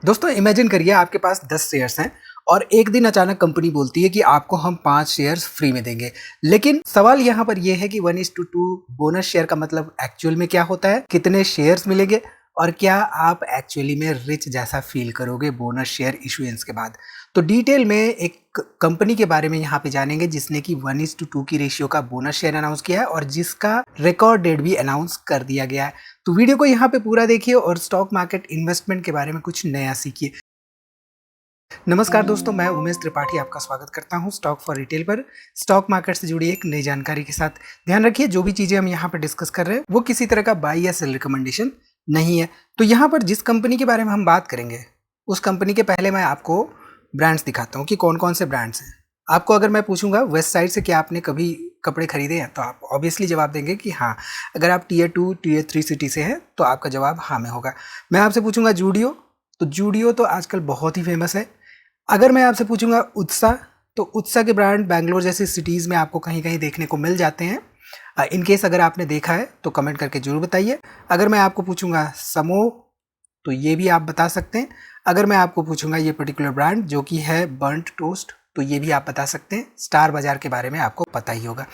दोस्तों इमेजिन करिए आपके पास 10 शेयर्स हैं और एक दिन अचानक कंपनी बोलती है कि आपको हम 5 शेयर्स फ्री में देंगे। लेकिन सवाल यहाँ पर यह है कि 1:2 बोनस शेयर का मतलब एक्चुअल में क्या होता है, कितने शेयर्स मिलेंगे और क्या आप एक्चुअली में रिच जैसा फील करोगे बोनस शेयर इशुएंस के बाद। तो डिटेल में एक कंपनी के बारे में यहाँ पे जानेंगे जिसने कि 1:2 की रेशियो का बोनस शेयर अनाउंस किया है और जिसका रिकॉर्ड डेट भी अनाउंस कर दिया गया है। तो वीडियो को यहाँ पे पूरा देखिए और स्टॉक मार्केट इन्वेस्टमेंट के बारे में कुछ नया सीखिए। नमस्कार दोस्तों, मैं उमेश त्रिपाठी आपका स्वागत करता हूँ स्टॉक फॉर रिटेल पर, स्टॉक मार्केट से जुड़ी एक नई जानकारी के साथ। ध्यान रखिए जो भी चीजें हम यहाँ पर डिस्कस कर रहे हैं वो किसी तरह का बाई या सेल रिकमेंडेशन नहीं है। तो यहाँ पर जिस कंपनी के बारे में हम बात करेंगे उस कंपनी के पहले मैं आपको ब्रांड्स दिखाता हूँ कि कौन कौन से ब्रांड्स हैं। आपको अगर मैं पूछूंगा वेस्ट साइड से क्या आपने कभी कपड़े खरीदे हैं तो आप ऑब्वियसली जवाब देंगे कि हाँ। अगर आप टियर 2 टियर 3 सिटी से हैं तो आपका जवाब हाँ में होगा। मैं आपसे पूछूंगा जूडियो, तो जूडियो तो आजकल बहुत ही फेमस है। अगर मैं आपसे पूछूंगा उत्सा, तो उत्सा के ब्रांड बैंगलोर जैसी सिटीज़ में आपको कहीं कहीं देखने को मिल जाते हैं। इन केस अगर आपने देखा है तो कमेंट करके जरूर बताइए। अगर मैं आपको पूछूंगा समो, तो ये भी आप बता सकते हैं। अगर मैं आपको पूछूंगा ये पर्टिकुलर ब्रांड जो कि है बर्न्ट टोस्ट, तो ये भी आप बता सकते हैं। स्टार बाजार के बारे में आपको पता ही होगा।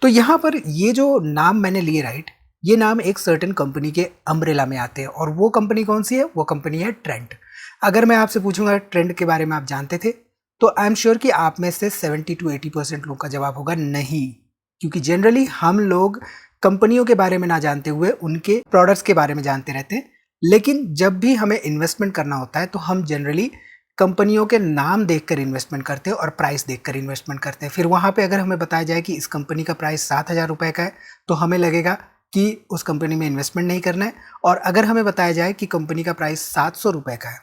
तो यहाँ पर ये जो नाम मैंने लिए राइट, ये नाम एक सर्टेन कंपनी के अम्ब्रेला में आते हैं और वो कंपनी कौन सी है? वो कंपनी है ट्रेंड। अगर मैं आपसे पूछूंगा ट्रेंड के बारे में आप जानते थे, तो आई एम श्योर कि आप में से 70 to 80% लोग का जवाब होगा नहीं, क्योंकि जनरली हम लोग कंपनियों के बारे में ना जानते हुए उनके प्रोडक्ट्स के बारे में जानते रहते हैं। लेकिन जब भी हमें इन्वेस्टमेंट करना होता है तो हम जनरली कंपनियों के नाम देखकर इन्वेस्टमेंट करते हैं और प्राइस देखकर इन्वेस्टमेंट करते हैं। फिर वहाँ पे अगर हमें बताया जाए कि इस कंपनी का प्राइस 7,000 रुपये का है तो हमें लगेगा कि उस कंपनी में इन्वेस्टमेंट नहीं करना है। और अगर हमें बताया जाए कि कंपनी का प्राइस 700 रुपये का है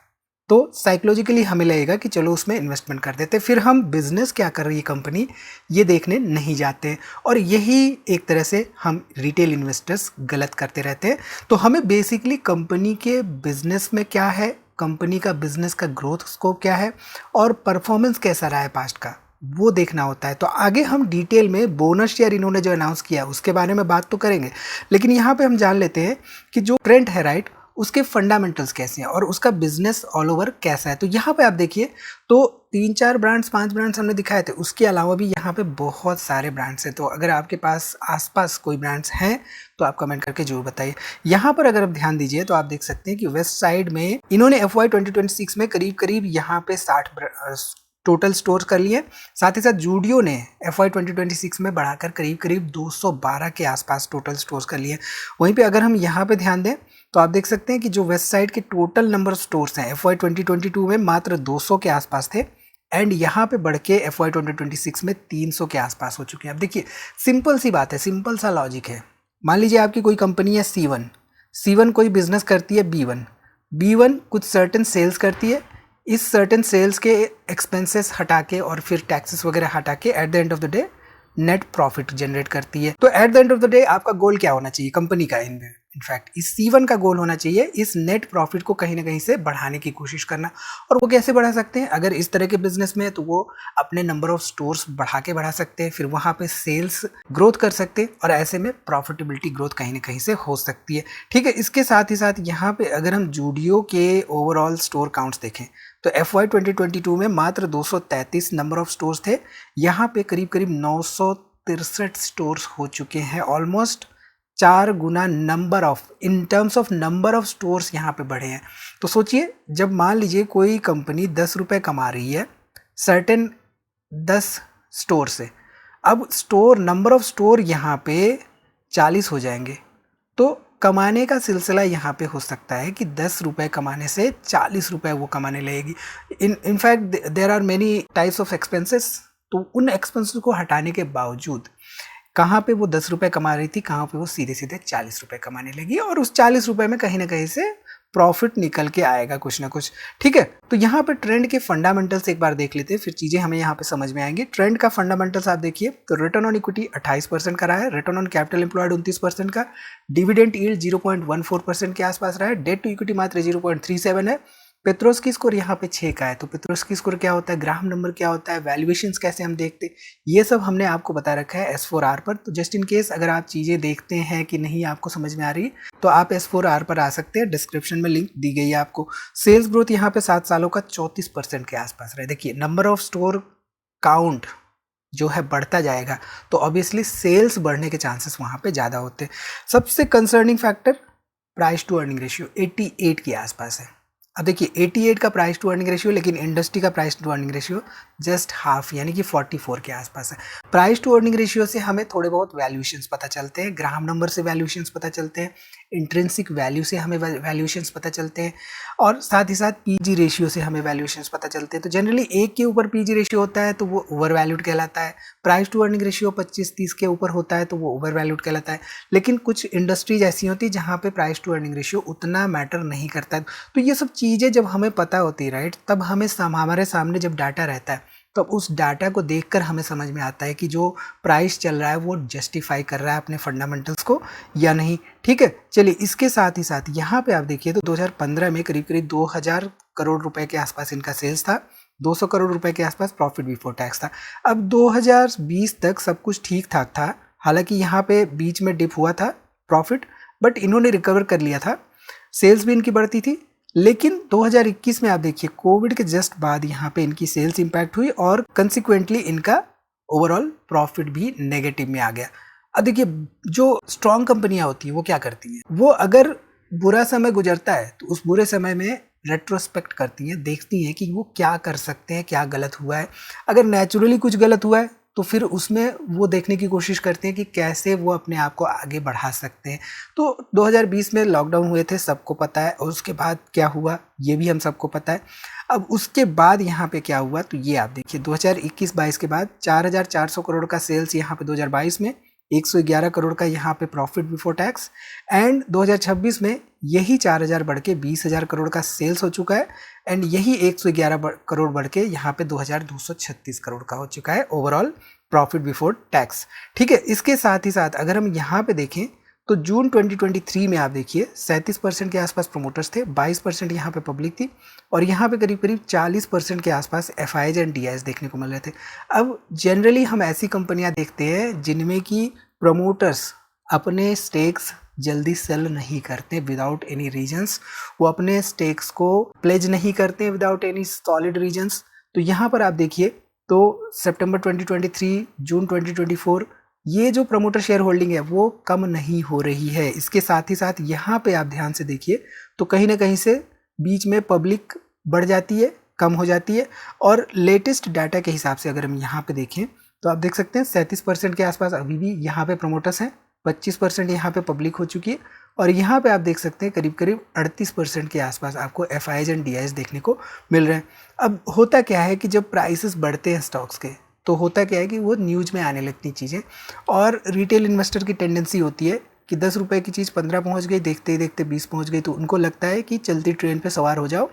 तो साइकोलॉजिकली हमें लगेगा कि चलो उसमें इन्वेस्टमेंट कर देते। फिर हम बिजनेस क्या कर रही है कंपनी ये देखने नहीं जाते। और यही एक तरह से हम रिटेल इन्वेस्टर्स गलत करते रहते हैं। तो हमें बेसिकली कंपनी के बिजनेस में क्या है, कंपनी का बिजनेस का ग्रोथ स्कोप क्या है और परफॉर्मेंस कैसा रहा है पास्ट का, वो देखना होता है। तो आगे हम डिटेल में बोनस शेयर इन्होंने जो अनाउंस किया उसके बारे में बात तो करेंगे, लेकिन यहाँ पे हम जान लेते हैं कि जो ट्रेंड है राइट, उसके फंडामेंटल्स कैसे हैं और उसका बिजनेस ऑल ओवर कैसा है। तो यहाँ पे आप देखिए तो 3-4 ब्रांड्स 5 ब्रांड्स हमने दिखाए थे, उसके अलावा भी यहाँ पे बहुत सारे ब्रांड्स हैं। तो अगर आपके पास आसपास कोई ब्रांड्स हैं तो आप कमेंट करके जरूर बताइए। यहाँ पर अगर आप ध्यान दीजिए तो आप देख सकते हैं कि वेस्ट साइड में इन्होंने FY 2026 में करीब करीब यहाँ पे 60 टोटल स्टोर कर लिए। साथ ही साथ जूडियो ने FY 2026 में बढ़ाकर करीब करीब 212 के आसपास टोटल स्टोर्स कर लिए। वहीं पे अगर हम यहाँ पे ध्यान दें तो आप देख सकते हैं कि जो वेस्ट साइड के टोटल नंबर ऑफ स्टोर्स हैं FY 2022 में मात्र 200 के आसपास थे एंड यहाँ पे बढ़ के FY 2026 में 300 के आसपास हो चुके हैं। अब देखिए सिंपल सी बात है, सिंपल सा लॉजिक है। मान लीजिए आपकी कोई कंपनी है C1 कोई बिजनेस करती है B1 कुछ सर्टेन सेल्स करती है। इस सर्टेन सेल्स के एक्सपेंसेस हटा के और फिर टैक्सेस वगैरह हटा के at the end of the day net profit generate करती है। तो at the end of the day आपका गोल क्या होना चाहिए कंपनी का? इनफैक्ट इस C1 का गोल होना चाहिए इस नेट प्रॉफिट को कहीं ना कहीं से बढ़ाने की कोशिश करना। और वो कैसे बढ़ा सकते हैं? अगर इस तरह के बिजनेस में है तो वो अपने नंबर ऑफ स्टोर्स बढ़ा सकते हैं, फिर वहाँ पे सेल्स ग्रोथ कर सकते हैं और ऐसे में प्रॉफिटेबिलिटी ग्रोथ कहीं ना कहीं से हो सकती है। ठीक है, इसके साथ ही साथ यहाँ पे अगर हम जूडियो के ओवरऑल स्टोर काउंट्स देखें तो FY 2022 में मात्र 233 नंबर ऑफ स्टोर्स थे, यहाँ पे करीब करीब 963 स्टोर्स हो चुके हैं। Almost 4 Guna number of in terms of number of stores यहाँ पे बढ़े हैं। तो सोचिए जब मान लीजिए कोई कंपनी 10 रुपये कमा रही है सर्टेन 10 स्टोर से, अब स्टोर नंबर ऑफ स्टोर यहाँ पे 40 हो जाएंगे तो कमाने का सिलसिला यहाँ पे हो सकता है कि 10 रुपये कमाने से 40 रुपये वो कमाने लगेगी। In fact there are many types of expenses. तो उन एक्सपेंसेस को हटाने के बावजूद कहाँ पे वो 10 रुपये कमा रही थी, कहाँ पे वो सीधे सीधे 40 रुपये कमाने लगी और उस 40 रुपये में कहीं ना कहीं से प्रॉफिट निकल के आएगा कुछ ना कुछ। ठीक है, तो यहाँ पे ट्रेंड के फंडामेंटल्स एक बार देख लेते हैं, फिर चीज़ें हमें यहाँ पे समझ में आएंगी। ट्रेंड का फंडामेंटल्स आप देखिए तो रिटर्न ऑन इक्विटी 28% का रहा है, रिटर्न ऑन कैपिटल एम्प्लॉयड 29% का, डिविडेंड यील्ड 0.14% के आसपास रहा है, डेट टू इक्विटी मात्र 0.37 है, पेट्रोस्की स्कोर यहाँ पे 6 का है, तो पेट्रोस्की स्कोर क्या होता है, ग्राहम नंबर क्या होता है, वैल्यूएशंस कैसे हम देखते हैं, ये सब हमने आपको बता रखा है S4R पर। तो जस्ट इन केस अगर आप चीज़ें देखते हैं कि नहीं आपको समझ में आ रही तो आप S4R पर आ सकते हैं, डिस्क्रिप्शन में लिंक दी गई है आपको। सेल्स ग्रोथ यहाँ पे 7 सालों का 34% के आसपास रहे। देखिए नंबर ऑफ स्टोर काउंट जो है बढ़ता जाएगा तो ऑब्वियसली सेल्स बढ़ने के चांसेस वहाँ पे ज़्यादा होते हैं। सबसे concerning factor price to earning ratio 88 के आसपास है। अब देखिए 88 का प्राइस टू अर्निंग रेशियो, लेकिन इंडस्ट्री का price to earning ratio just half यानी कि 44 के आसपास है। प्राइस टू अर्निंग रेशियो से हमें थोड़े बहुत वैल्यूएशंस पता चलते हैं, ग्राहम नंबर से वैल्यूएशंस पता चलते हैं, इंट्रिंसिक वैल्यू से हमें वैल्यूएशंस पता चलते हैं, और साथ ही साथ पीजी रेशियो से हमें वैल्यूएशंस पता चलते हैं। तो जनरली 1 के ऊपर पीजी रेशियो होता है तो वो ओवर वैल्यूड कहलाता है, प्राइस टू अर्निंग रेशियो 25-30 के ऊपर होता है तो वो ओवर वैल्यूड कहलाता है। लेकिन कुछ इंडस्ट्रीज ऐसी होती है जहाँ पे प्राइस टू अर्निंग रेशियो उतना मैटर नहीं करता है। तो ये सब चीज़ें जब हमें पता होती है राइट, तब हमें हमारे सामने जब डाटा रहता है तो उस डाटा को देखकर हमें समझ में आता है कि जो प्राइस चल रहा है वो जस्टिफाई कर रहा है अपने फंडामेंटल्स को या नहीं। ठीक है, चलिए इसके साथ ही साथ यहाँ पे आप देखिए तो 2015 में करीब करीब 2000 करोड़ रुपए के आसपास इनका सेल्स था, 200 करोड़ रुपए के आसपास प्रॉफिट बिफोर टैक्स था। अब 2020 तक सब कुछ ठीक ठाक था, हालांकि यहाँ पे बीच में डिप हुआ था प्रॉफिट, बट इन्होंने रिकवर कर लिया था, सेल्स भी इनकी बढ़ती थी। लेकिन 2021 में आप देखिए कोविड के जस्ट बाद यहाँ पे इनकी सेल्स इंपैक्ट हुई और कंसिक्वेंटली इनका ओवरऑल प्रॉफिट भी नेगेटिव में आ गया। अब देखिए जो स्ट्रॉन्ग कंपनियां होती हैं वो क्या करती हैं, वो अगर बुरा समय गुजरता है तो उस बुरे समय में रेट्रोस्पेक्ट करती हैं, देखती हैं कि वो क्या कर सकते हैं, क्या गलत हुआ है। अगर नेचुरली कुछ गलत हुआ है तो फिर उसमें वो देखने की कोशिश करते हैं कि कैसे वो अपने आप को आगे बढ़ा सकते हैं। तो 2020 में लॉकडाउन हुए थे, सबको पता है, और उसके बाद क्या हुआ ये भी हम सबको पता है। अब उसके बाद यहाँ पे क्या हुआ तो ये आप देखिए 2021-22 के बाद 4400 करोड़ का सेल्स यहाँ पे 2022 में, 111 करोड़ का यहाँ पे प्रॉफिट बिफोर टैक्स, एंड 2026 में यही 4000 बढ़ के 20,000 करोड़ का सेल्स हो चुका है, एंड यही 111 करोड़ बढ़ के यहाँ पे 2236 करोड़ का हो चुका है ओवरऑल प्रॉफिट बिफोर टैक्स। ठीक है, इसके साथ ही साथ अगर हम यहाँ पे देखें तो जून 2023 में आप देखिए 37% के आसपास प्रोमोटर्स थे, 22% यहाँ पे पब्लिक थी, और यहाँ पे करीब करीब 40% के आसपास एफआईज एंड डीआईज देखने को मिल रहे थे। अब जनरली हम ऐसी कंपनियां देखते हैं जिनमें कि प्रमोटर्स अपने स्टेक्स जल्दी सेल नहीं करते विदाउट एनी रीजंस, वो अपने स्टेक्स को प्लेज नहीं करते विदाउट एनी सॉलिड रीजंस। तो यहाँ पर आप देखिए तो सितंबर 2023, जून 2024 ये जो प्रमोटर शेयर होल्डिंग है वो कम नहीं हो रही है। इसके साथ ही साथ यहाँ पे आप ध्यान से देखिए तो कहीं ना कहीं से बीच में पब्लिक बढ़ जाती है, कम हो जाती है, और लेटेस्ट डाटा के हिसाब से अगर हम यहाँ पे देखें तो आप देख सकते हैं 37% के आसपास अभी भी यहाँ पे प्रमोटर्स हैं, 25% यहाँ पे पब्लिक हो चुकी है, और यहाँ पे आप देख सकते हैं करीब करीब 38% के आसपास आपको एफआईज एंड डीआईज देखने को मिल रहे हैं। अब होता क्या है कि जब प्राइसेस बढ़ते हैं स्टॉक्स के तो होता क्या है कि वो न्यूज़ में आने लगती चीज़ें, और रिटेल इन्वेस्टर की टेंडेंसी होती है कि 10 रुपये की चीज़ 15 पहुंच गई, देखते ही देखते 20 पहुंच गई, तो उनको लगता है कि चलती ट्रेन पे सवार हो जाओ,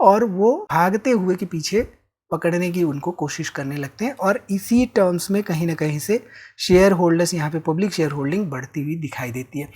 और वो भागते हुए के पीछे पकड़ने की उनको कोशिश करने लगते हैं, और इसी टर्म्स में कहीं ना कहीं से शेयर होल्डर्स यहाँ पे पब्लिक शेयर होल्डिंग बढ़ती हुई दिखाई देती है।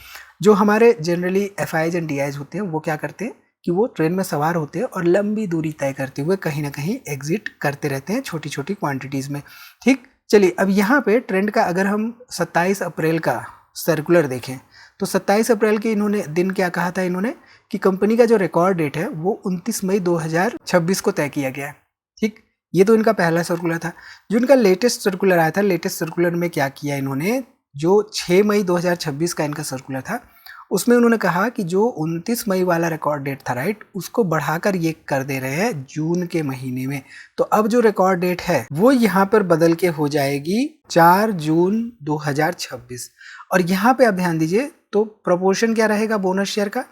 जो हमारे जनरली एफआईज एंड डीआईज होते हैं वो क्या करते हैं कि वो ट्रेन में सवार होते हैं और लंबी दूरी तय करते हुए कहीं ना कहीं एग्जिट करते रहते हैं छोटी छोटी क्वांटिटीज़ में। ठीक, चलिए अब यहाँ पे ट्रेंड का अगर हम 27 अप्रैल का सर्कुलर देखें तो 27 अप्रैल के इन्होंने दिन क्या कहा था इन्होंने कि कंपनी का जो रिकॉर्ड डेट है वो 29 मई 2026 को तय किया गया है। ठीक, ये तो इनका पहला सर्कुलर था। जो इनका लेटेस्ट सर्कुलर आया था, लेटेस्ट सर्कुलर में क्या किया इन्होंने, जो 6 मई 2026 का इनका सर्कुलर था उसमें उन्होंने कहा कि जो 29 मई वाला रिकॉर्ड डेट था राइट, उसको बढ़ाकर ये कर दे रहे हैं जून के महीने में। तो अब जो रिकॉर्ड डेट है वो यहाँ पर बदल के हो जाएगी 4 जून 2026। और यहाँ पे आप ध्यान दीजिए तो प्रोपोर्शन क्या रहेगा बोनस शेयर का,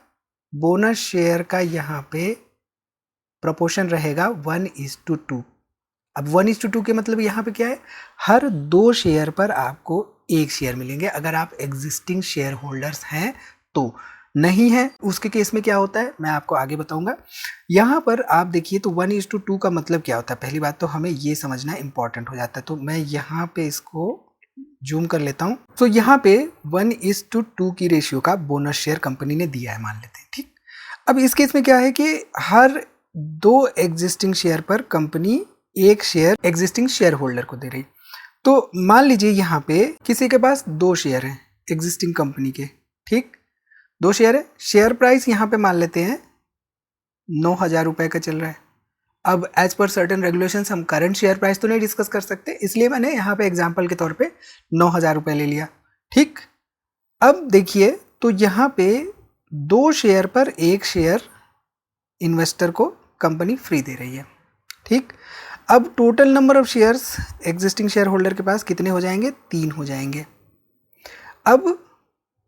बोनस शेयर का यहाँ पे प्रोपोर्शन रहेगा 1:2। अब 1:2 के मतलब यहाँ पे क्या है, हर 2 शेयर पर आपको 1 शेयर मिलेंगे अगर आप एग्जिस्टिंग शेयर होल्डर्स हैं तो। नहीं है उसके केस में क्या होता है मैं आपको आगे बताऊंगा। यहाँ पर आप देखिए तो 1:2 का मतलब क्या होता है, पहली बात तो हमें ये समझना इंपॉर्टेंट हो जाता है। तो मैं यहाँ पे इसको जूम कर लेता हूँ। तो यहाँ पे 1:2 की रेशियो का बोनस शेयर कंपनी ने दिया है मान लेते हैं। ठीक, अब इस केस में क्या है कि हर 2 एग्जिस्टिंग शेयर पर company 1 share existing share holder को दे रही। तो मान लीजिए यहाँ पे किसी के पास 2 शेयर हैं एग्जिस्टिंग कंपनी के, ठीक, 2 शेयर है, शेयर प्राइस यहाँ पे मान लेते हैं 9,000 रुपये का चल रहा है। अब एज पर सर्टेन रेगुलेशंस हम करंट शेयर प्राइस तो नहीं डिस्कस कर सकते, इसलिए मैंने यहाँ पे एग्जांपल के तौर पे 9,000 रुपये ले लिया, ठीक। अब देखिए तो यहाँ पे 2 शेयर पर 1 शेयर इन्वेस्टर को कंपनी फ्री दे रही है, ठीक। अब total number of shares existing share holder के पास कितने हो जाएंगे? 3 हो जाएंगे। अब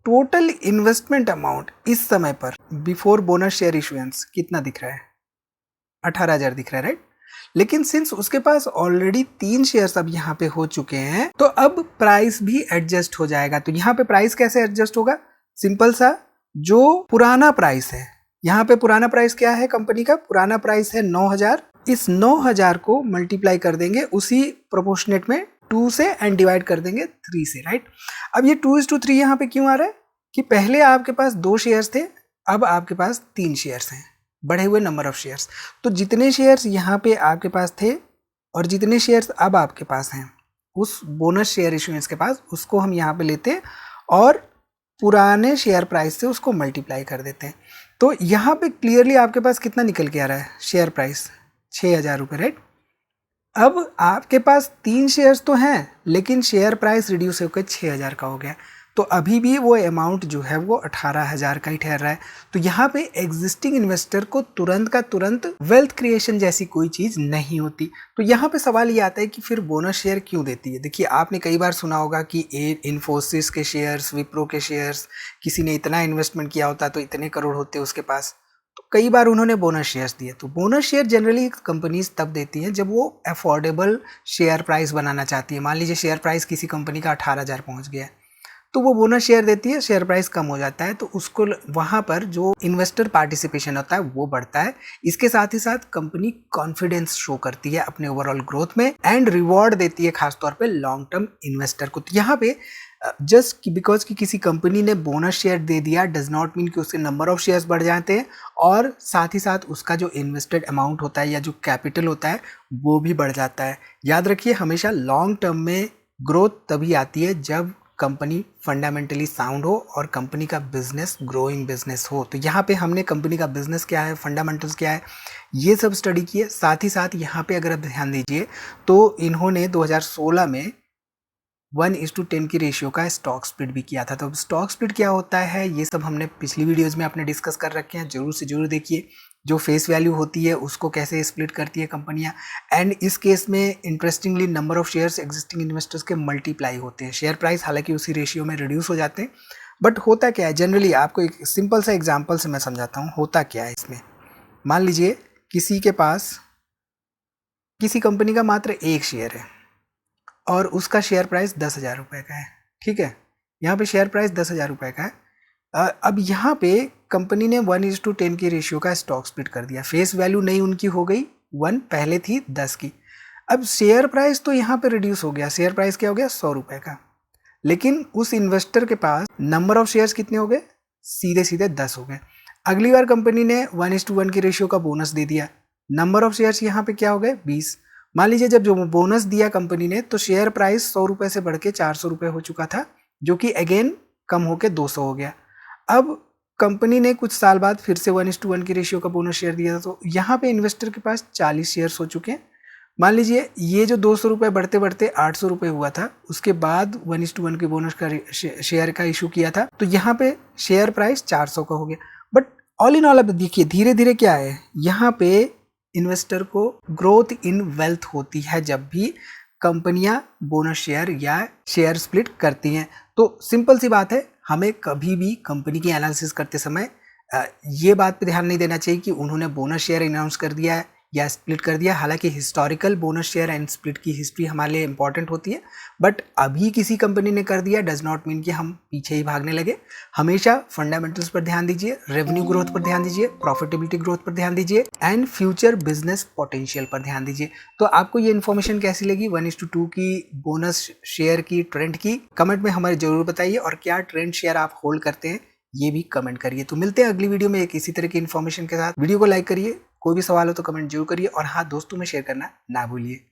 टोटल इन्वेस्टमेंट अमाउंट इस समय पर बिफोर बोनस शेयर इशुएंस कितना दिख रहा है? 18,000 दिख रहा है, राइट। लेकिन सिंस उसके पास ऑलरेडी 3 शेयर्स अब यहाँ पे हो चुके हैं, तो अब प्राइस भी एडजस्ट हो जाएगा। तो यहाँ पे प्राइस कैसे एडजस्ट होगा? सिंपल सा, जो पुराना प्राइस है, यहाँ पे पुराना प्राइस क्या है कंपनी का? पुराना प्राइस है 9,000। इस 9,000 को मल्टीप्लाई कर देंगे उसी प्रोपोर्शनेट में 2 से एंड डिवाइड कर देंगे 3 से, राइट। अब ये 2:3 यहाँ पे क्यों आ रहा है? कि पहले आपके पास 2 शेयर्स थे, अब आपके पास 3 शेयर्स हैं, बढ़े हुए नंबर ऑफ शेयर्स। तो जितने शेयर्स यहाँ पे आपके पास थे और जितने शेयर्स अब आपके पास हैं उस बोनस शेयर इशुएंस के पास, उसको हम यहाँ पे लेते हैं और पुराने शेयर प्राइस से उसको मल्टीप्लाई कर देते हैं। तो यहाँ पे क्लियरली आपके पास कितना निकल के आ रहा है? शेयर प्राइस 6,000 रुपये, राइट। अब आपके पास 3 शेयर्स तो हैं, लेकिन शेयर प्राइस रिड्यूस होकर 6,000 का हो गया, तो अभी भी वो अमाउंट जो है वो 18,000 का ही ठहर रहा है। तो यहाँ पे एग्जिस्टिंग इन्वेस्टर को तुरंत का तुरंत वेल्थ क्रिएशन जैसी कोई चीज़ नहीं होती। तो यहाँ पे सवाल ये आता है कि फिर बोनस शेयर क्यों देती है? देखिए, आपने कई बार सुना होगा कि इन्फोसिस के शेयर्स, विप्रो के शेयर्स, किसी ने इतना इन्वेस्टमेंट किया होता तो इतने करोड़ होते उसके पास, तो कई बार उन्होंने बोनस शेयर्स दिए। तो बोनस शेयर जनरली कंपनीज तब देती हैं जब वो अफोर्डेबल शेयर प्राइस बनाना चाहती है। मान लीजिए शेयर प्राइस किसी कंपनी का 18,000 पहुंच गया, तो वो बोनस शेयर देती है, शेयर प्राइस कम हो जाता है, तो उसको वहाँ पर जो इन्वेस्टर पार्टिसिपेशन होता है वो बढ़ता है। इसके साथ ही साथ कंपनी कॉन्फिडेंस शो करती है अपने ओवरऑल ग्रोथ में एंड रिवॉर्ड देती है खासतौर पे लॉन्ग टर्म इन्वेस्टर को। तो यहाँ पे जस्ट बिकॉज कि किसी कंपनी ने बोनस शेयर दे दिया डज नॉट मीन कि उसके नंबर ऑफ शेयर्स बढ़ जाते हैं, और साथ ही साथ उसका जो इन्वेस्टेड अमाउंट होता है या जो कैपिटल होता है वो भी बढ़ जाता है। याद रखिए, हमेशा लॉन्ग टर्म में ग्रोथ तभी आती है जब कंपनी फंडामेंटली साउंड हो और कंपनी का बिजनेस ग्रोइंग बिजनेस हो। तो यहाँ पे हमने कंपनी का बिजनेस क्या है, फंडामेंटल्स क्या है, ये सब स्टडी किए। साथ ही साथ यहाँ पे अगर आप ध्यान दीजिए तो इन्होंने 2016 में 1:10 की रेशियो का स्टॉक स्प्लिट भी किया था। तो स्टॉक स्प्लिट क्या होता है ये सब हमने पिछली वीडियोज़ में अपने डिस्कस कर रखे हैं, जरूर से जरूर देखिए। जो फेस वैल्यू होती है उसको कैसे स्प्लिट करती है कंपनियां, एंड इस केस में interestingly number of shares existing investors के मल्टीप्लाई होते हैं। शेयर प्राइस हालांकि उसी रेशियो में रिड्यूस हो जाते हैं, बट होता क्या है जनरली, आपको एक सिंपल सा एग्जाम्पल से मैं समझाता हूँ होता क्या है इसमें। मान लीजिए किसी के पास किसी कंपनी का मात्र 1 शेयर है और उसका शेयर प्राइस 10,000 रुपये का है, ठीक है। यहाँ पे शेयर प्राइस 10,000 रुपये का है। अब यहाँ पे कंपनी ने 1:10 की रेशियो का स्टॉक स्प्लिट कर दिया। फेस वैल्यू नहीं उनकी हो गई 1, पहले थी 10 की। अब शेयर प्राइस तो यहाँ पे रिड्यूस हो गया, शेयर प्राइस क्या हो गया 100 रुपये का, लेकिन उस इन्वेस्टर के पास नंबर ऑफ शेयर्स कितने हो गए? सीधे सीधे 10 हो गए। अगली बार कंपनी ने 1:1 की रेशियो का बोनस दे दिया, नंबर ऑफ शेयर्स यहाँ पे क्या हो गए? 20। मान लीजिए जब जो बोनस दिया कंपनी ने तो शेयर प्राइस 100 रुपये से बढ़ के 400 रुपये हो चुका था, जो कि अगेन कम होके 200 हो गया। अब कंपनी ने कुछ साल बाद फिर से 1:1 की रेशियो का बोनस शेयर दिया था, तो यहाँ पे इन्वेस्टर के पास 40 शेयर्स हो चुके हैं। मान लीजिए ये जो 200 रुपये बढ़ते बढ़ते 800 रुपये हुआ था, उसके बाद 1:1 के बोनस का शेयर का इशू किया था, तो यहाँ पे शेयर प्राइस 400 का हो गया। बट ऑल इन ऑल अब देखिए धीरे धीरे क्या है, यहाँ पे इन्वेस्टर को ग्रोथ इन वेल्थ होती है जब भी कंपनियां बोनस शेयर या शेयर स्प्लिट करती हैं। तो सिंपल सी बात है, हमें कभी भी कंपनी की एनालिसिस करते समय ये बात पे ध्यान नहीं देना चाहिए कि उन्होंने बोनस शेयर अनाउंस कर दिया है या स्प्लिट कर दिया। हालांकि historical bonus share and split की हिस्ट्री हमारे लिए इंपॉर्टेंट होती है, बट अभी किसी कंपनी ने कर दिया डज नॉट मीन कि हम पीछे ही भागने लगे। हमेशा फंडामेंटल्स पर ध्यान दीजिए, रेवेन्यू ग्रोथ पर ध्यान दीजिए, प्रॉफिटेबिलिटी ग्रोथ पर ध्यान दीजिए एंड फ्यूचर बिजनेस पोटेंशियल पर ध्यान दीजिए। तो आपको ये इन्फॉर्मेशन कैसी लगी 1:2 की बोनस शेयर की ट्रेंड की? कमेंट में हमें जरूर बताइए, और क्या ट्रेंड शेयर आप होल्ड करते हैं ये भी कमेंट करिए। तो मिलते हैं अगली वीडियो में एक इसी तरह की इन्फॉर्मेशन के साथ। वीडियो को लाइक करिए, कोई भी सवाल हो तो कमेंट जरूर करिए और हाँ, दोस्तों में शेयर करना ना भूलिए।